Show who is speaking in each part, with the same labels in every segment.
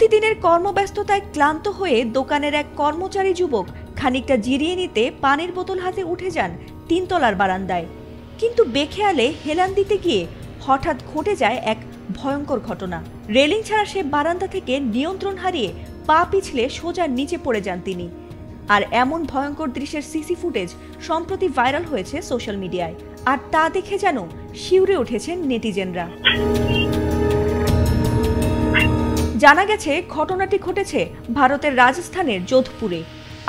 Speaker 1: প্রতিদিনের কর্মব্যস্ততায় ক্লান্ত হয়ে দোকানের এক কর্মচারী যুবক খানিকটা জিরিয়ে নিতে পানির বোতল হাতে উঠে যান তিনতলার বারান্দায়। কিন্তু বেখেয়ালে হেলান দিতে গিয়ে হঠাৎ ঘটে যায় এক ভয়ঙ্কর ঘটনা। রেলিং ছাড়া সে বারান্দা থেকে নিয়ন্ত্রণ হারিয়ে পা পিছলে সোজা নিচে পড়ে যান তিনি। আর এমন ভয়ঙ্কর দৃশ্যের সিসি ফুটেজ সম্প্রতি ভাইরাল হয়েছে সোশ্যাল মিডিয়ায়। আর তা দেখে যেন শিউরে উঠেছেন নেটিজেনরা। জানা গেছে ঘটনাটি ঘটেছে ভারতের রাজস্থানের যোধপুরে।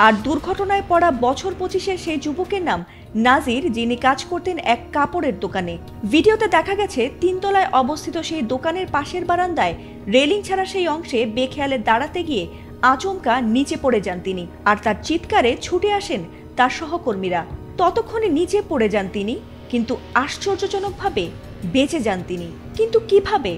Speaker 1: আর দুর্ঘটনায় পড়া বছর 25-এর সেই যুবকের নাম নাজির, যিনি কাজ করতেন এক কাপড়ের দোকানে। ভিডিওতে দেখা গেছে তিনতলায় অবস্থিত সেই দোকানের পাশের বারান্দায় রেলিং ছাড়া সেই অংশে বেখেয়ালে দাঁড়াতে গিয়ে আচমকা নিচে পড়ে যান তিনি। আর তার চিৎকারে ছুটে আসেন তার সহকর্মীরা। ততক্ষণে নিচে পড়ে যান তিনি, কিন্তু আশ্চর্যজনকভাবে বেঁচে যান তিনি। কিন্তু কিভাবে?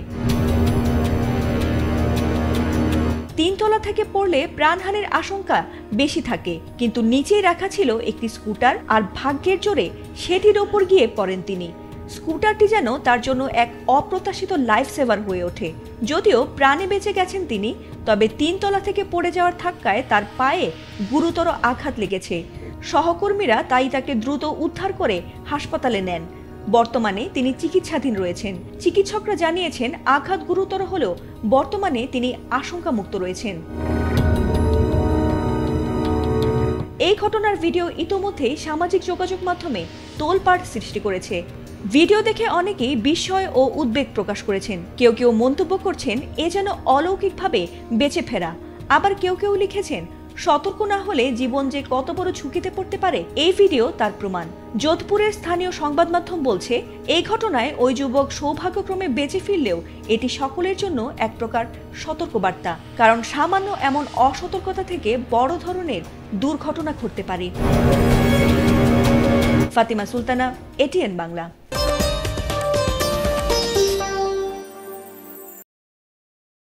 Speaker 1: তিনতলা থেকে পড়লে প্রাণহানির আশঙ্কা বেশি থাকে, কিন্তু নিচেই রাখা ছিল একটি স্কুটার। আর ভাগ্যের জোরে সেটির ওপর গিয়ে পড়েন তিনি। স্কুটারটি যেন তার জন্য এক অপ্রত্যাশিত লাইফ সেভার হয়ে ওঠে। যদিও প্রাণে বেঁচে গেছেন তিনি, তবে তিনতলা থেকে পড়ে যাওয়ার ধাক্কায় তার পায়ে গুরুতর আঘাত লেগেছে। সহকর্মীরা তাই তাকে দ্রুত উদ্ধার করে হাসপাতালে নেন। বর্তমানে তিনি চিকিৎসাধীন রয়েছেন। চিকিৎসকরা জানিয়েছেন আঘাত গুরুতর হলেও বর্তমানে তিনি আশঙ্কামুক্ত রয়েছেন। এই ঘটনার ভিডিও ইতোমধ্যেই সামাজিক যোগাযোগ মাধ্যমে তোলপাড় সৃষ্টি করেছে। ভিডিও দেখে অনেকেই বিস্ময় ও উদ্বেগ প্রকাশ করেছেন। কেউ কেউ মন্তব্য করছেন এ যেন অলৌকিকভাবে বেঁচে ফেরা। আবার কেউ কেউ লিখেছেন সতর্ক না হলে জীবন যে কত বড় ঝুঁকিতে পড়তে পারে এই ভিডিও তার প্রমাণ। যোধপুরের স্থানীয় সংবাদ মাধ্যম বলছে, এই ঘটনায় ওই যুবক সৌভাগ্যক্রমে বেঁচে ফিরলেও এটি সকলের জন্য এক প্রকার সতর্কবার্তা। কারণ সামান্য এমন অসতর্কতা থেকে বড় ধরনের দুর্ঘটনা ঘটতে পারে। ফাতিমা সুলতানা, এটিএন বাংলা।